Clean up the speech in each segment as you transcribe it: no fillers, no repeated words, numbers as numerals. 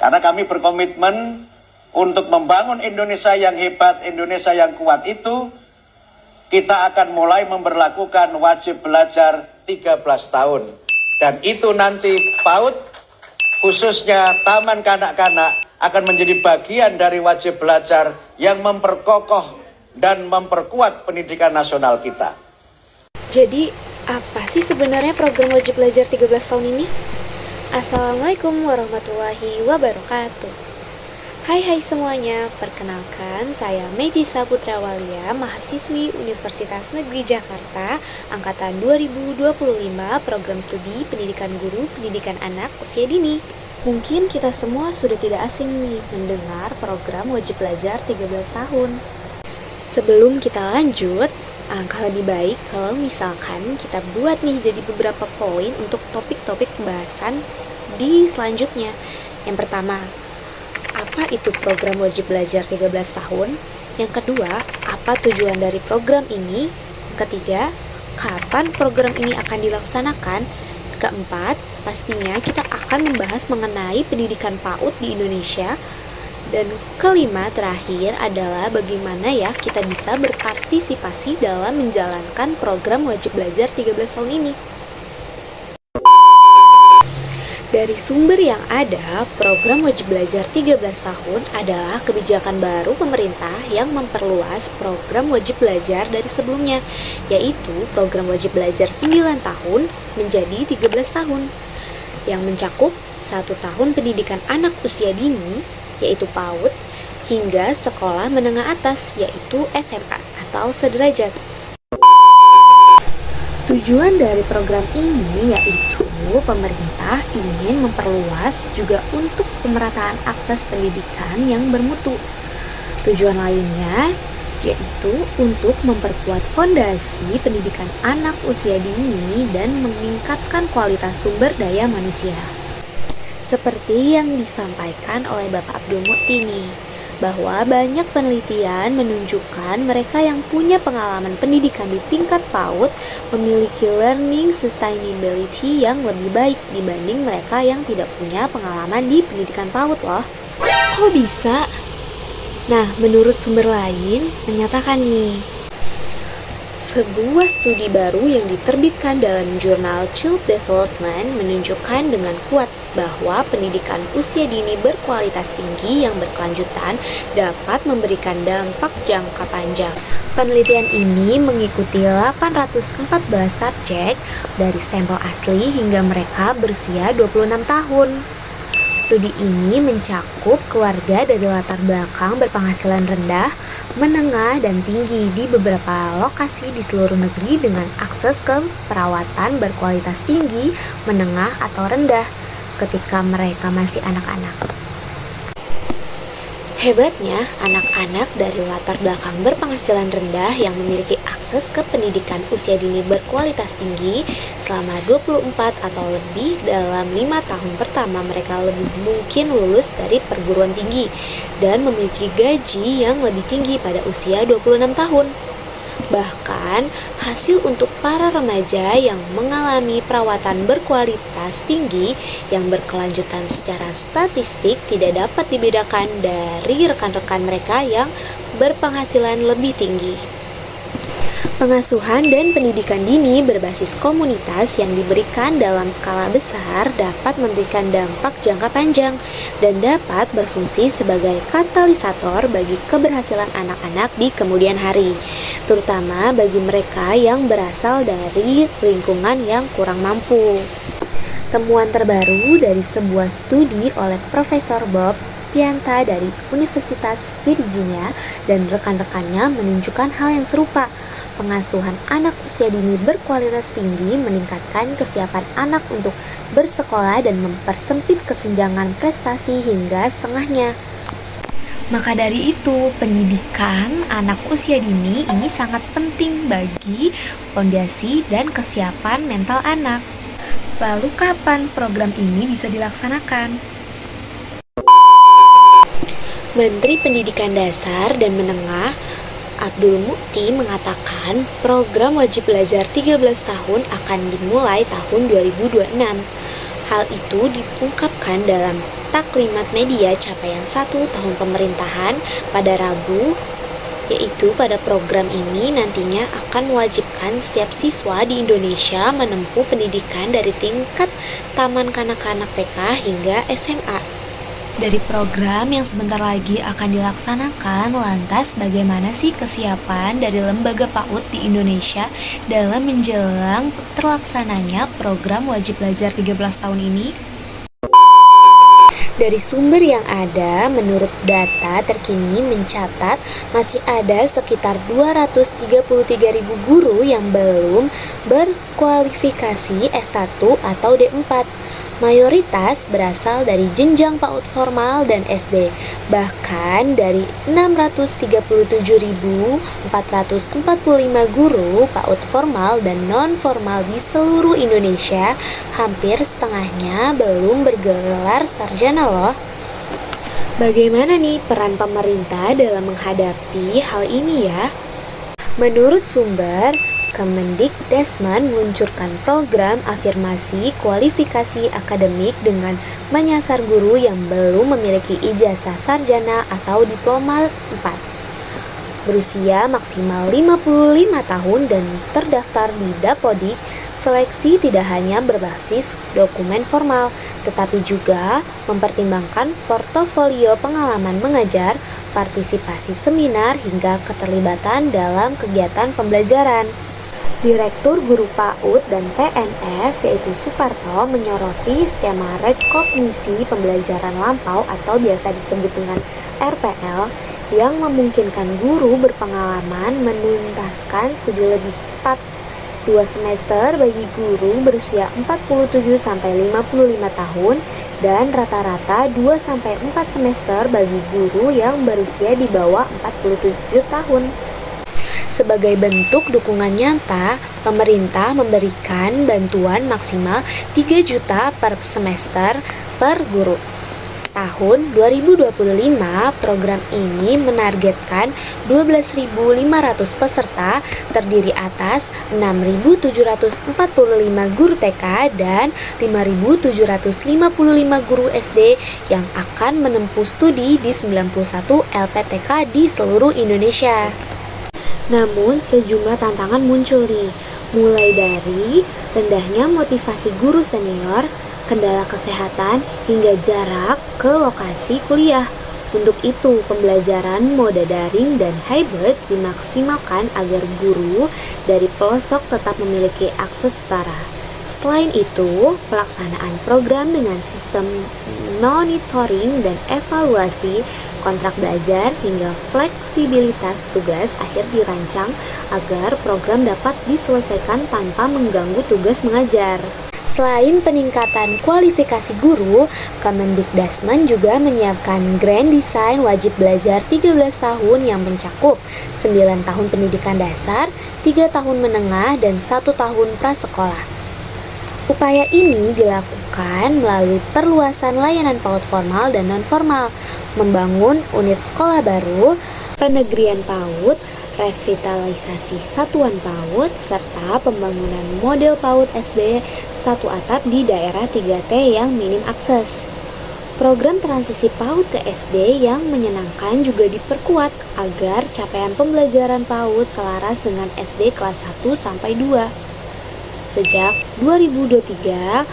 Karena kami berkomitmen untuk membangun Indonesia yang hebat, Indonesia yang kuat itu, kita akan mulai memberlakukan wajib belajar 13 tahun. Dan itu nanti PAUD, khususnya taman kanak-kanak, akan menjadi bagian dari wajib belajar yang memperkokoh dan memperkuat pendidikan nasional kita. Jadi, apa sih sebenarnya program wajib belajar 13 tahun ini? Assalamualaikum warahmatullahi wabarakatuh. Hai semuanya, perkenalkan saya Medisa Putrawalia, mahasiswi Universitas Negeri Jakarta, Angkatan 2025, Program Studi Pendidikan Guru Pendidikan Anak Usia Dini. Mungkin kita semua sudah tidak asing nih mendengar program wajib belajar 13 tahun. Sebelum kita lanjut, alangkah lebih baik kalau misalkan kita buat nih jadi beberapa poin untuk topik-topik pembahasan di selanjutnya. Yang pertama, apa itu program wajib belajar 13 tahun? Yang kedua, apa tujuan dari program ini? Ketiga, kapan program ini akan dilaksanakan? Keempat, pastinya kita akan membahas mengenai pendidikan PAUD di Indonesia. Dan kelima, terakhir adalah bagaimana ya kita bisa berpartisipasi dalam menjalankan program wajib belajar 13 tahun ini. Dari sumber yang ada, program wajib belajar 13 tahun adalah kebijakan baru pemerintah yang memperluas program wajib belajar dari sebelumnya, yaitu program wajib belajar 9 tahun menjadi 13 tahun, yang mencakup 1 tahun pendidikan anak usia dini, yaitu PAUD, hingga sekolah menengah atas, yaitu SMA atau sederajat. Tujuan dari program ini yaitu pemerintah ingin memperluas juga untuk pemerataan akses pendidikan yang bermutu. Tujuan lainnya yaitu untuk memperkuat fondasi pendidikan anak usia dini dan meningkatkan kualitas sumber daya manusia. Seperti yang disampaikan oleh Bapak Abdul Mukti nih, bahwa banyak penelitian menunjukkan mereka yang punya pengalaman pendidikan di tingkat PAUD memiliki learning sustainability yang lebih baik dibanding mereka yang tidak punya pengalaman di pendidikan PAUD loh. Kok bisa? Nah, menurut sumber lain menyatakan nih, sebuah studi baru yang diterbitkan dalam jurnal Child Development menunjukkan dengan kuat bahwa pendidikan usia dini berkualitas tinggi yang berkelanjutan dapat memberikan dampak jangka panjang. Penelitian ini mengikuti 814 subjek dari sampel asli hingga mereka berusia 26 tahun. Studi ini mencakup keluarga dari latar belakang berpenghasilan rendah, menengah, dan tinggi di beberapa lokasi di seluruh negeri dengan akses ke perawatan berkualitas tinggi, menengah, atau rendah ketika mereka masih anak-anak. Hebatnya, anak-anak dari latar belakang berpenghasilan rendah yang memiliki akses ke pendidikan usia dini berkualitas tinggi selama 24 atau lebih dalam 5 tahun pertama mereka lebih mungkin lulus dari perguruan tinggi dan memiliki gaji yang lebih tinggi pada usia 26 tahun. Bahkan, hasil untuk para remaja yang mengalami perawatan berkualitas tinggi yang berkelanjutan secara statistik tidak dapat dibedakan dari rekan-rekan mereka yang berpenghasilan lebih tinggi. Pengasuhan dan pendidikan dini berbasis komunitas yang diberikan dalam skala besar dapat memberikan dampak jangka panjang dan dapat berfungsi sebagai katalisator bagi keberhasilan anak-anak di kemudian hari, terutama bagi mereka yang berasal dari lingkungan yang kurang mampu. Temuan terbaru dari sebuah studi oleh Profesor Bob Pianta dari Universitas Virginia dan rekan-rekannya menunjukkan hal yang serupa. Pengasuhan anak usia dini berkualitas tinggi meningkatkan kesiapan anak untuk bersekolah dan mempersempit kesenjangan prestasi hingga setengahnya. Maka dari itu, pendidikan anak usia dini ini sangat penting bagi fondasi dan kesiapan mental anak. Lalu kapan program ini bisa dilaksanakan? Menteri Pendidikan Dasar dan Menengah Abdul Mukti mengatakan program wajib belajar 13 tahun akan dimulai tahun 2026. Hal itu diungkapkan dalam Taklimat Media capaian 1 tahun pemerintahan pada Rabu, yaitu pada program ini nantinya akan mewajibkan setiap siswa di Indonesia menempuh pendidikan dari tingkat taman kanak-kanak TK hingga SMA. Dari program yang sebentar lagi akan dilaksanakan, lantas bagaimana sih kesiapan dari lembaga PAUD di Indonesia dalam menjelang terlaksananya program wajib belajar 13 tahun ini? Dari sumber yang ada, menurut data terkini mencatat masih ada sekitar 233.000 guru yang belum berkualifikasi S1 atau D4. Mayoritas berasal dari jenjang PAUD formal dan SD. Bahkan dari 637.445 guru PAUD formal dan non-formal di seluruh Indonesia, hampir setengahnya belum bergelar sarjana loh. Bagaimana nih peran pemerintah dalam menghadapi hal ini ya? Menurut sumber, Kemendikbudristek meluncurkan program afirmasi kualifikasi akademik dengan menyasar guru yang belum memiliki ijazah sarjana atau diploma 4, berusia maksimal 55 tahun dan terdaftar di Dapodik. Seleksi tidak hanya berbasis dokumen formal, tetapi juga mempertimbangkan portofolio pengalaman mengajar, partisipasi seminar, hingga keterlibatan dalam kegiatan pembelajaran. Direktur Guru PAUD dan PNF yaitu Suparto menyoroti skema rekognisi pembelajaran lampau atau biasa disebut dengan RPL yang memungkinkan guru berpengalaman menuntaskan studi lebih cepat. 2 semester bagi guru berusia 47-55 tahun dan rata-rata 2-4 semester bagi guru yang berusia di bawah 47 tahun. Sebagai bentuk dukungan nyata, pemerintah memberikan bantuan maksimal 3 juta per semester per guru. Tahun 2025, program ini menargetkan 12.500 peserta terdiri atas 6.745 guru TK dan 5.755 guru SD yang akan menempuh studi di 91 LPTK di seluruh Indonesia. Namun sejumlah tantangan muncul nih, mulai dari rendahnya motivasi guru senior, kendala kesehatan, hingga jarak ke lokasi kuliah. Untuk itu, pembelajaran mode daring dan hybrid dimaksimalkan agar guru dari pelosok tetap memiliki akses setara. Selain itu, pelaksanaan program dengan sistem monitoring dan evaluasi kontrak belajar hingga fleksibilitas tugas akhir dirancang agar program dapat diselesaikan tanpa mengganggu tugas mengajar. Selain peningkatan kualifikasi guru, Kemendikbudristek juga menyiapkan Grand Design wajib belajar 13 tahun yang mencakup 9 tahun pendidikan dasar, 3 tahun menengah, dan 1 tahun prasekolah. Upaya ini dilakukan melalui perluasan layanan PAUD formal dan non-formal, membangun unit sekolah baru, penegrian PAUD, revitalisasi satuan PAUD, serta pembangunan model PAUD SD satu atap di daerah 3T yang minim akses. Program transisi PAUD ke SD yang menyenangkan juga diperkuat agar capaian pembelajaran PAUD selaras dengan SD kelas 1 sampai 2. Sejak 2023,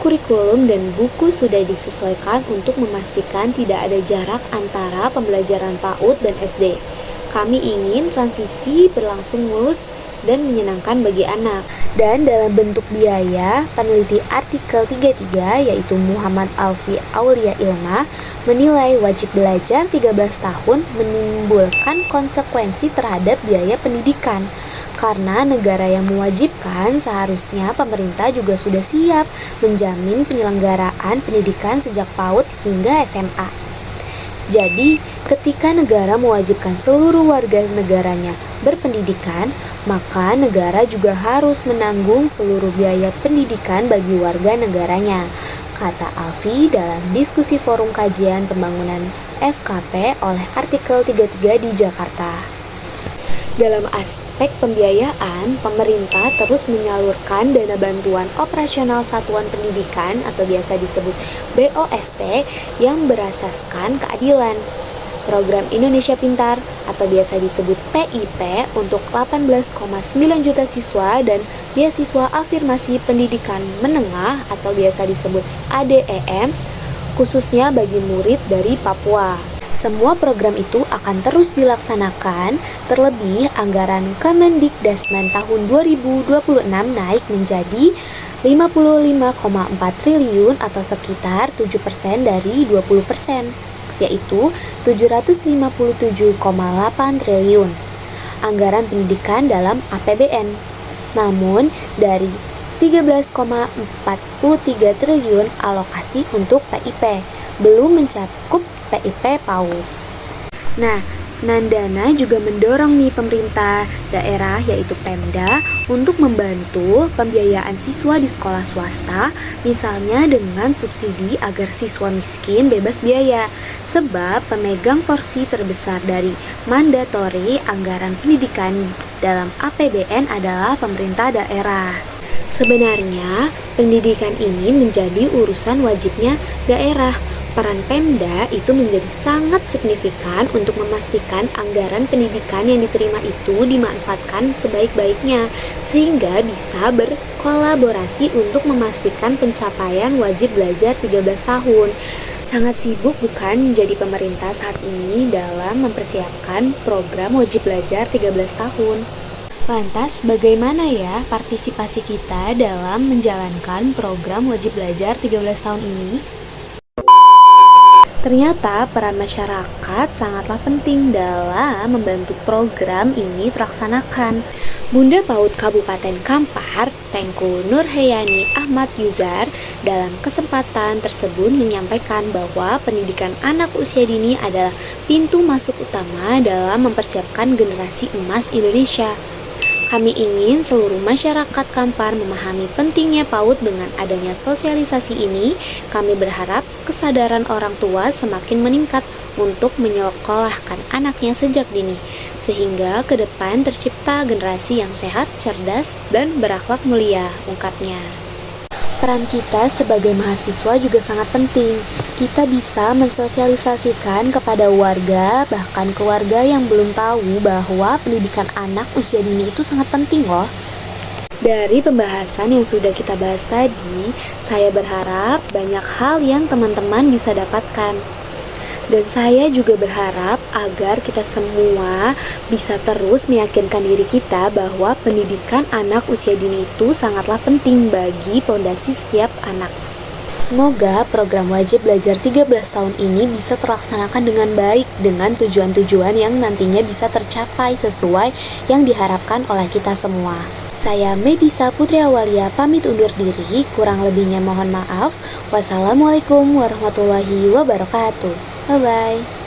kurikulum dan buku sudah disesuaikan untuk memastikan tidak ada jarak antara pembelajaran PAUD dan SD. Kami ingin transisi berlangsung mulus dan menyenangkan bagi anak. Dan dalam bentuk biaya, peneliti artikel 33 yaitu Muhammad Alfi Aulia Ilma menilai wajib belajar 13 tahun menimbulkan konsekuensi terhadap biaya pendidikan. Karena negara yang mewajibkan, seharusnya pemerintah juga sudah siap menjamin penyelenggaraan pendidikan sejak PAUD hingga SMA. Jadi, ketika negara mewajibkan seluruh warga negaranya berpendidikan, maka negara juga harus menanggung seluruh biaya pendidikan bagi warga negaranya, kata Alfi dalam diskusi forum kajian pembangunan FKP oleh artikel 33 di Jakarta. Dalam aspek pembiayaan, pemerintah terus menyalurkan dana bantuan operasional satuan pendidikan atau biasa disebut BOSP yang berasaskan keadilan. Program Indonesia Pintar atau biasa disebut PIP untuk 18,9 juta siswa dan beasiswa afirmasi pendidikan menengah atau biasa disebut ADEM khususnya bagi murid dari Papua. Semua program itu akan terus dilaksanakan, terlebih anggaran Kemendikdasmen tahun 2026 naik menjadi 55,4 triliun atau sekitar 7% dari 20%, yaitu 757,8 triliun anggaran pendidikan dalam APBN. Namun, dari 13,43 triliun alokasi untuk PIP belum mencakup PIP PAUD. Nah, Nandana juga mendorong nih pemerintah daerah yaitu Pemda untuk membantu pembiayaan siswa di sekolah swasta, misalnya dengan subsidi agar siswa miskin bebas biaya, sebab pemegang porsi terbesar dari mandatori anggaran pendidikan dalam APBN adalah pemerintah daerah. Sebenarnya, pendidikan ini menjadi urusan wajibnya daerah. Peran Pemda itu menjadi sangat signifikan untuk memastikan anggaran pendidikan yang diterima itu dimanfaatkan sebaik-baiknya, sehingga bisa berkolaborasi untuk memastikan pencapaian wajib belajar 13 tahun. Sangat sibuk bukan menjadi pemerintah saat ini dalam mempersiapkan program wajib belajar 13 tahun. Lantas, bagaimana ya partisipasi kita dalam menjalankan program wajib belajar 13 tahun ini? Ternyata peran masyarakat sangatlah penting dalam membantu program ini terlaksanakan. Bunda PAUD Kabupaten Kampar, Tengku Nurhayani Ahmad Yuzar, dalam kesempatan tersebut menyampaikan bahwa pendidikan anak usia dini adalah pintu masuk utama dalam mempersiapkan generasi emas Indonesia. Kami ingin seluruh masyarakat Kampar memahami pentingnya PAUD. Dengan adanya sosialisasi ini, kami berharap kesadaran orang tua semakin meningkat untuk menyekolahkan anaknya sejak dini, sehingga ke depan tercipta generasi yang sehat, cerdas, dan berakhlak mulia, ungkapnya. Peran kita sebagai mahasiswa juga sangat penting. Kita bisa mensosialisasikan kepada warga, bahkan keluarga yang belum tahu bahwa pendidikan anak usia dini itu sangat penting loh. Dari pembahasan yang sudah kita bahas tadi, saya berharap banyak hal yang teman-teman bisa dapatkan. Dan saya juga berharap agar kita semua bisa terus meyakinkan diri kita bahwa pendidikan anak usia dini itu sangatlah penting bagi fondasi setiap anak. Semoga program wajib belajar 13 tahun ini bisa terlaksanakan dengan baik dengan tujuan-tujuan yang nantinya bisa tercapai sesuai yang diharapkan oleh kita semua. Saya Medisa Putri Awalia pamit undur diri, kurang lebihnya mohon maaf. Wassalamualaikum warahmatullahi wabarakatuh. Bye-bye.